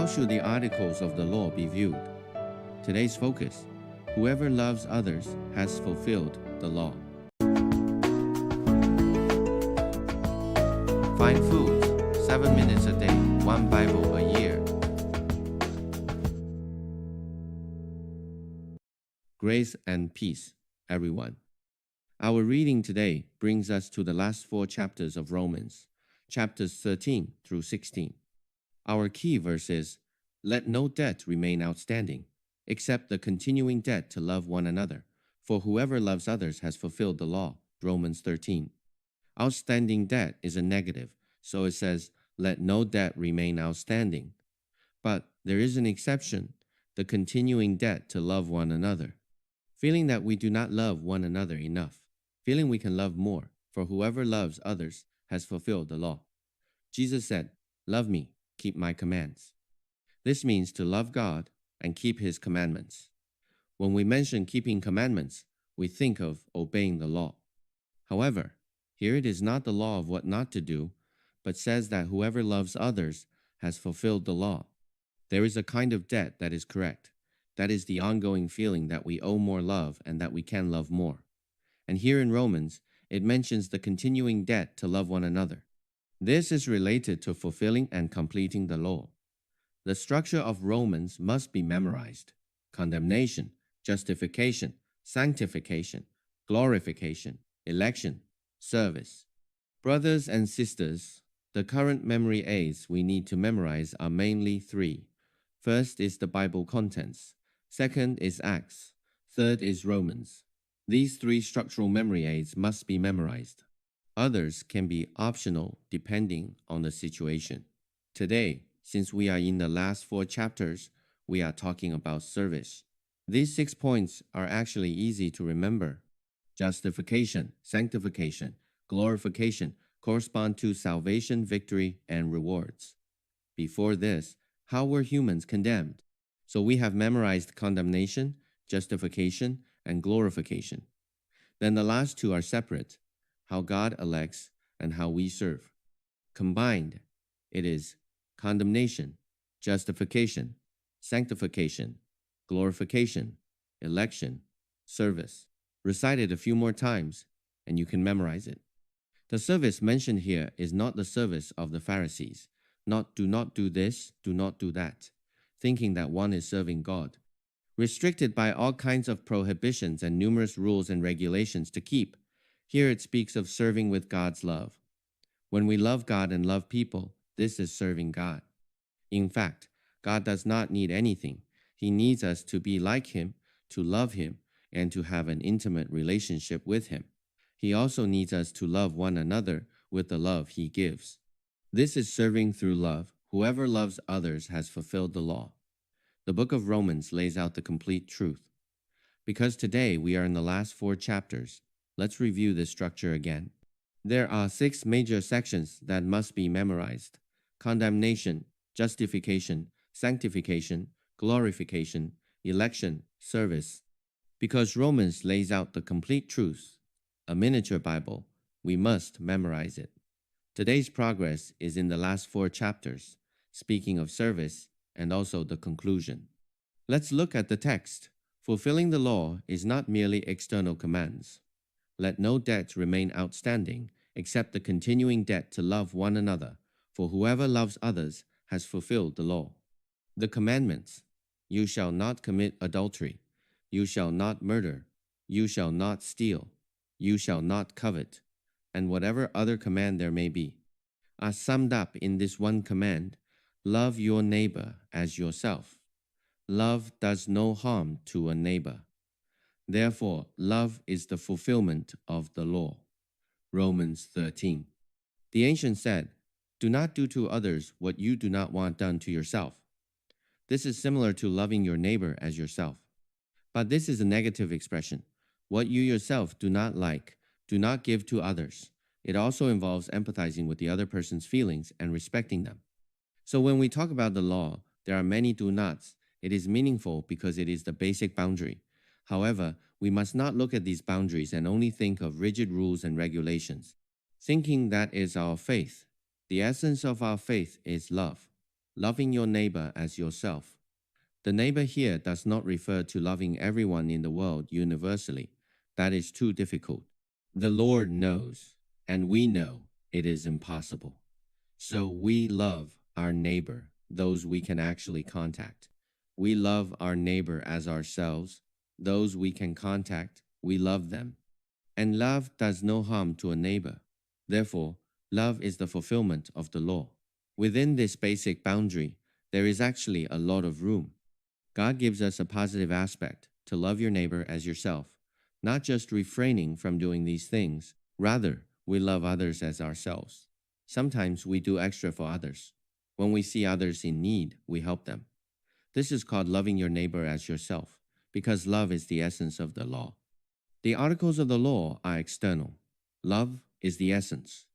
How should the articles of the law be viewed? Today's focus: whoever loves others has fulfilled the law. Find Foods, 7 minutes a day, 1 Bible a year. Grace and peace, everyone. Our reading today brings us to the last 4 chapters of Romans, chapters 13 through 16. Our key verse is, "Let no debt remain outstanding, except the continuing debt to love one another. For whoever loves others has fulfilled the law." Romans 13. Outstanding debt is a negative, so it says, "Let no debt remain outstanding." But there is an exception, the continuing debt to love one another. Feeling that we do not love one another enough, feeling we can love more, for whoever loves others has fulfilled the law. Jesus said, "Love me, keep my commands." This means to love God and keep his commandments. When we mention keeping commandments, we think of obeying the law. However, here it is not the law of what not to do, but says that whoever loves others has fulfilled the law. There is a kind of debt that is correct. That is the ongoing feeling that we owe more love and that we can love more. And here in Romans, it mentions the continuing debt to love one another. This is related to fulfilling and completing the law. The structure of Romans must be memorized: condemnation, justification, sanctification, glorification, election, service. Brothers and sisters, the current memory aids we need to memorize are mainly 3. First is the Bible contents. Second is Acts. Third is Romans. These 3 structural memory aids must be memorized. Others can be optional depending on the situation. Today, since we are in the last 4 chapters, we are talking about service. These 6 points are actually easy to remember. Justification, sanctification, glorification correspond to salvation, victory, and rewards. Before this, how were humans condemned? So we have memorized condemnation, justification, and glorification. Then the last 2 are separate: how God elects and how we serve. Combined, it is condemnation, justification, sanctification, glorification, election, service. Recite it a few more times, and you can memorize it. The service mentioned here is not the service of the Pharisees, not do not do this, do not do that, thinking that one is serving God. Restricted by all kinds of prohibitions and numerous rules and regulations to keep, here it speaks of serving with God's love. When we love God and love people, this is serving God. In fact, God does not need anything. He needs us to be like him, to love him, and to have an intimate relationship with him. He also needs us to love one another with the love he gives. This is serving through love. Whoever loves others has fulfilled the law. The book of Romans lays out the complete truth. Because today we are in the last 4 chapters, let's review this structure again. There are 6 major sections that must be memorized: condemnation, justification, sanctification, glorification, election, service. Because Romans lays out the complete truth, a miniature Bible, we must memorize it. Today's progress is in the last 4 chapters, speaking of service and also the conclusion. Let's look at the text. Fulfilling the law is not merely external commands. Let no debt remain outstanding, except the continuing debt to love one another, for whoever loves others has fulfilled the law. The commandments: you shall not commit adultery, you shall not murder, you shall not steal, you shall not covet, and whatever other command there may be, are summed up in this one command: love your neighbor as yourself. Love does no harm to a neighbor. Therefore, love is the fulfillment of the law. Romans 13. The ancients said, "Do not do to others what you do not want done to yourself." This is similar to loving your neighbor as yourself. But this is a negative expression. What you yourself do not like, do not give to others. It also involves empathizing with the other person's feelings and respecting them. So when we talk about the law, there are many do nots. It is meaningful because it is the basic boundary. However, we must not look at these boundaries and only think of rigid rules and regulations, thinking that is our faith. The essence of our faith is love. loving your neighbor as yourself. The neighbor here does not refer to loving everyone in the world universally. That is too difficult. The Lord knows, and we know it is impossible. So we love our neighbor, those we can actually contact. We love our neighbor as ourselves. Those we can contact, we love them. And love does no harm to a neighbor. Therefore, love is the fulfillment of the law. Within this basic boundary, there is actually a lot of room. God gives us a positive aspect to love your neighbor as yourself, not just refraining from doing these things. Rather, we love others as ourselves. Sometimes we do extra for others. When we see others in need, we help them. This is called loving your neighbor as yourself, because love is the essence of the law. The articles of the law are external. Love is the essence.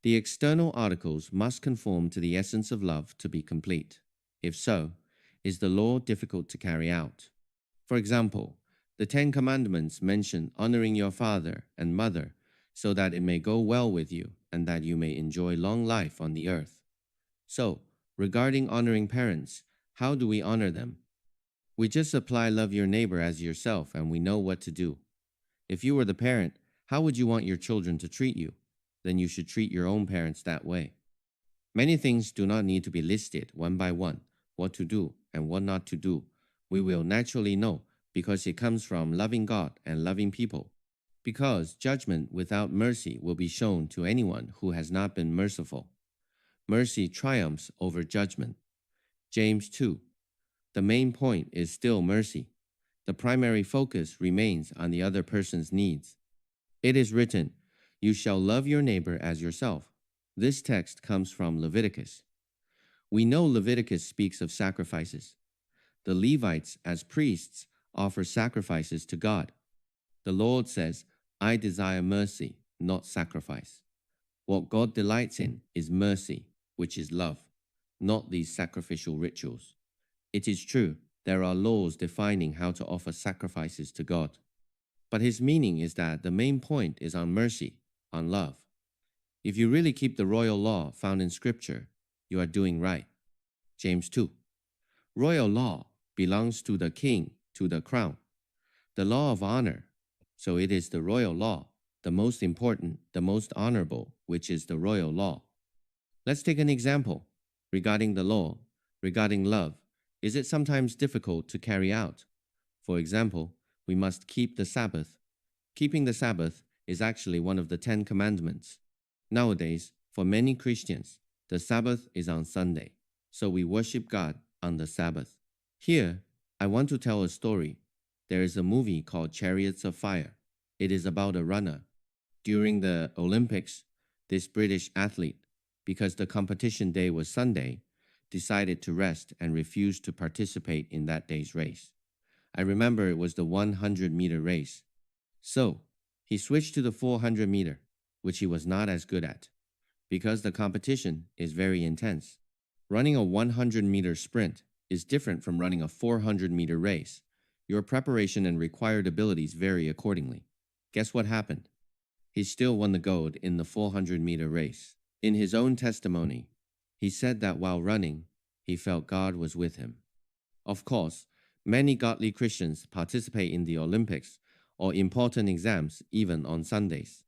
The external articles must conform to the essence of love to be complete. If so, is the law difficult to carry out? For example, the 10 Commandments mention honoring your father and mother so that it may go well with you and that you may enjoy long life on the earth. So, regarding honoring parents, how do we honor them? We just apply love your neighbor as yourself and we know what to do. If you were the parent, how would you want your children to treat you? Then you should treat your own parents that way. Many things do not need to be listed one by one, what to do and what not to do. We will naturally know because it comes from loving God and loving people. Because judgment without mercy will be shown to anyone who has not been merciful. Mercy triumphs over judgment. James 2. The main point is still mercy. The primary focus remains on the other person's needs. It is written, "You shall love your neighbor as yourself." This text comes from Leviticus. We know Leviticus speaks of sacrifices. The Levites, as priests, offer sacrifices to God. The Lord says, "I desire mercy, not sacrifice." What God delights in is mercy, which is love, not these sacrificial rituals. It is true, there are laws defining how to offer sacrifices to God. But his meaning is that the main point is on mercy, on love. If you really keep the royal law found in Scripture, you are doing right. James 2. Royal law belongs to the king, to the crown. The law of honor. So it is the royal law, the most important, the most honorable, which is the royal law. Let's take an example. Regarding the law, regarding love, is it sometimes difficult to carry out? For example, we must keep the Sabbath. Keeping the Sabbath is actually one of the 10 Commandments. Nowadays, for many Christians, the Sabbath is on Sunday, so we worship God on the Sabbath. Here, I want to tell a story. There is a movie called Chariots of Fire. It is about a runner. During the Olympics, this British athlete, because the competition day was Sunday, decided to rest and refused to participate in that day's race. I remember it was the 100-meter race. So, he switched to the 400-meter, which he was not as good at, because the competition is very intense. Running a 100-meter sprint is different from running a 400-meter race. Your preparation and required abilities vary accordingly. Guess what happened? He still won the gold in the 400-meter race. In his own testimony, he said that while running, he felt God was with him. Of course, many godly Christians participate in the Olympics or important exams even on Sundays.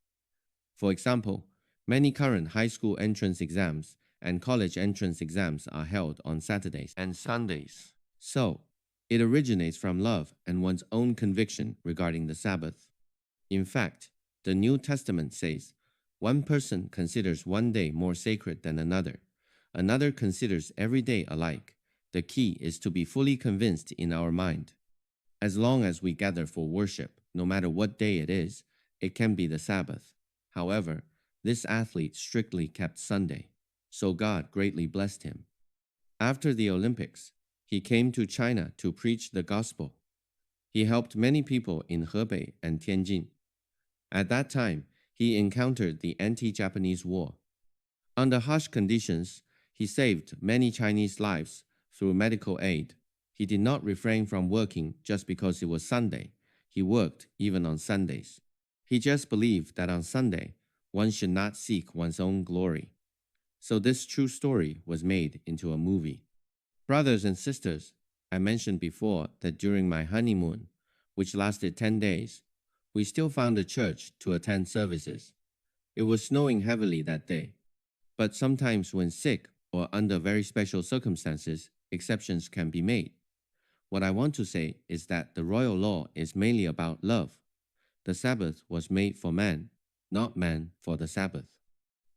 For example, many current high school entrance exams and college entrance exams are held on Saturdays and Sundays. So, it originates from love and one's own conviction regarding the Sabbath. In fact, the New Testament says, one person considers one day more sacred than another. Another considers every day alike. The key is to be fully convinced in our mind. As long as we gather for worship, no matter what day it is, it can be the Sabbath. However, this athlete strictly kept Sunday, so God greatly blessed him. After the Olympics, he came to China to preach the gospel. He helped many people in Hebei and Tianjin. At that time, he encountered the anti-Japanese war. Under harsh conditions, he saved many Chinese lives through medical aid. He did not refrain from working just because it was Sunday. He worked even on Sundays. He just believed that on Sunday, one should not seek one's own glory. So this true story was made into a movie. Brothers and sisters, I mentioned before that during my honeymoon, which lasted 10 days, we still found a church to attend services. It was snowing heavily that day, but sometimes when sick or under very special circumstances, exceptions can be made. What I want to say is that the royal law is mainly about love. The Sabbath was made for man, not man for the Sabbath.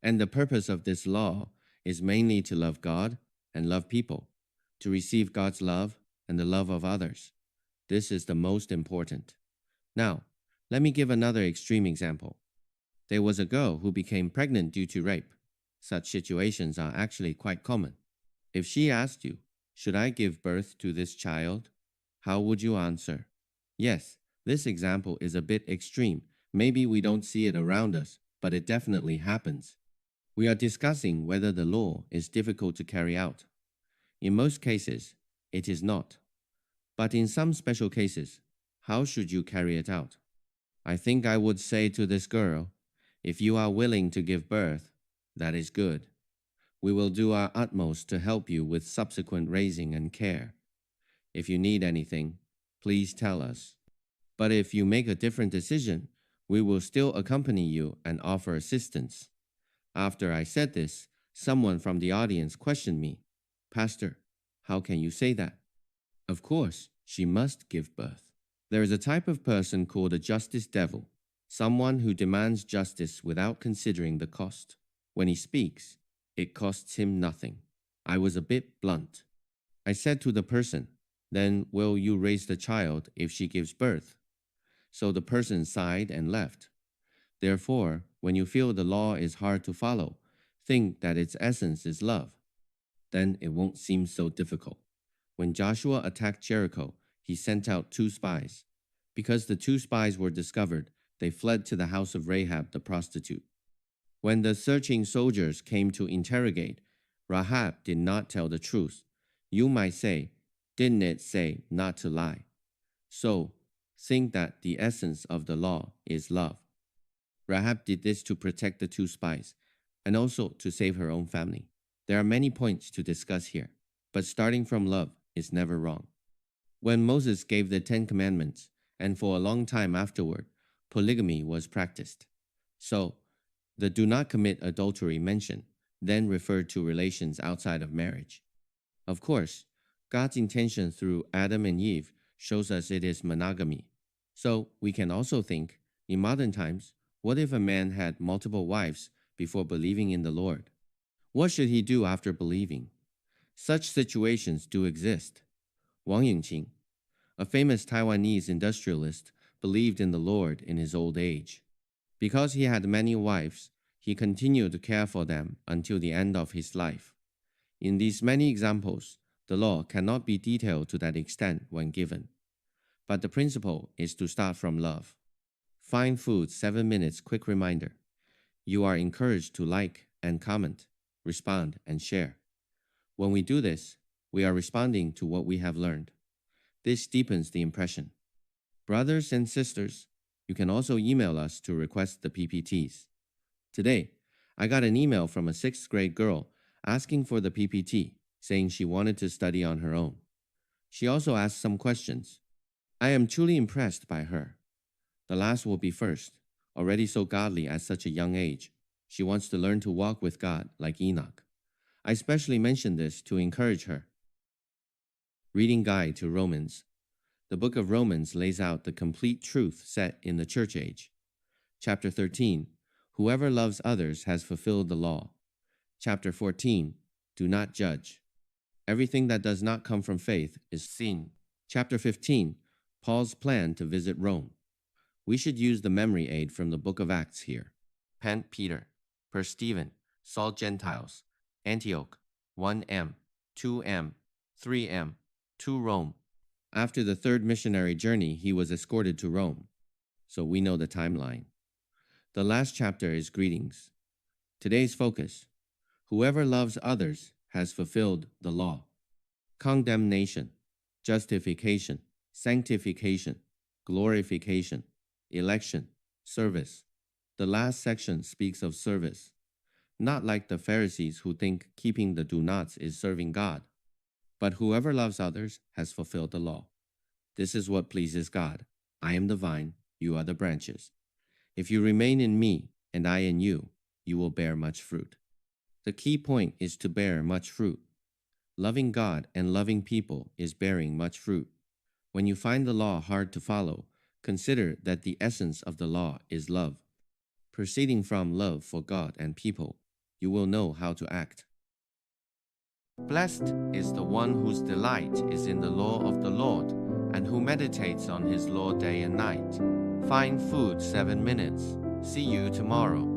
And the purpose of this law is mainly to love God and love people, to receive God's love and the love of others. This is the most important. Now, let me give another extreme example. There was a girl who became pregnant due to rape. Such situations are actually quite common. If she asked you, "Should I give birth to this child?" how would you answer? Yes, this example is a bit extreme. Maybe we don't see it around us, but it definitely happens. We are discussing whether the law is difficult to carry out. In most cases, it is not. But in some special cases, how should you carry it out? I think I would say to this girl, if you are willing to give birth, that is good. We will do our utmost to help you with subsequent raising and care. If you need anything, please tell us. But if you make a different decision, we will still accompany you and offer assistance. After I said this, someone from the audience questioned me, "Pastor, how can you say that?" Of course, she must give birth. There is a type of person called a justice devil, someone who demands justice without considering the cost. When he speaks, it costs him nothing. I was a bit blunt. I said to the person, "Then will you raise the child if she gives birth?" So the person sighed and left. Therefore, when you feel the law is hard to follow, think that its essence is love. Then it won't seem so difficult. When Joshua attacked Jericho, he sent out 2 spies. Because the 2 spies were discovered, they fled to the house of Rahab the prostitute. When the searching soldiers came to interrogate, Rahab did not tell the truth. You might say, "Didn't it say not to lie?" So, think that the essence of the law is love. Rahab did this to protect the 2 spies, and also to save her own family. There are many points to discuss here, but starting from love is never wrong. When Moses gave the 10 Commandments, and for a long time afterward, polygamy was practiced. So, the "do not commit adultery" mention then referred to relations outside of marriage. Of course, God's intention through Adam and Eve shows us it is monogamy. So, we can also think, in modern times, what if a man had multiple wives before believing in the Lord? What should he do after believing? Such situations do exist. Wang Yingqing, a famous Taiwanese industrialist, believed in the Lord in his old age. Because he had many wives, he continued to care for them until the end of his life. In these many examples, the law cannot be detailed to that extent when given. But the principle is to start from love. Fine Foods 7 minutes quick reminder. You are encouraged to like and comment, respond and share. When we do this, we are responding to what we have learned. This deepens the impression. Brothers and sisters, you can also email us to request the PPTs. Today, I got an email from a 6th grade girl asking for the PPT, saying she wanted to study on her own. She also asked some questions. I am truly impressed by her. The last will be first, already so godly at such a young age. She wants to learn to walk with God like Enoch. I especially mention this to encourage her. Reading Guide to Romans. The book of Romans lays out the complete truth set in the church age. Chapter 13, whoever loves others has fulfilled the law. Chapter 14, do not judge. Everything that does not come from faith is sin. Chapter 15, Paul's plan to visit Rome. We should use the memory aid from the book of Acts here. Pent Peter, per Stephen, Saul Gentiles, Antioch, 1M, 2M, 3M, to Rome. After the 3rd missionary journey, he was escorted to Rome. So we know the timeline. The last chapter is greetings. Today's focus. Whoever loves others has fulfilled the law. Condemnation, justification, sanctification, glorification, election, service. The last section speaks of service. not like the Pharisees who think keeping the do-nots is serving God. But whoever loves others has fulfilled the law. This is what pleases God. I am the vine, you are the branches. If you remain in me, and I in you, you will bear much fruit. The key point is to bear much fruit. Loving God and loving people is bearing much fruit. When you find the law hard to follow, consider that the essence of the law is love. Proceeding from love for God and people, you will know how to act. Blessed is the one whose delight is in the law of the Lord, and who meditates on his law day and night. Fine food, 7 minutes. See you tomorrow.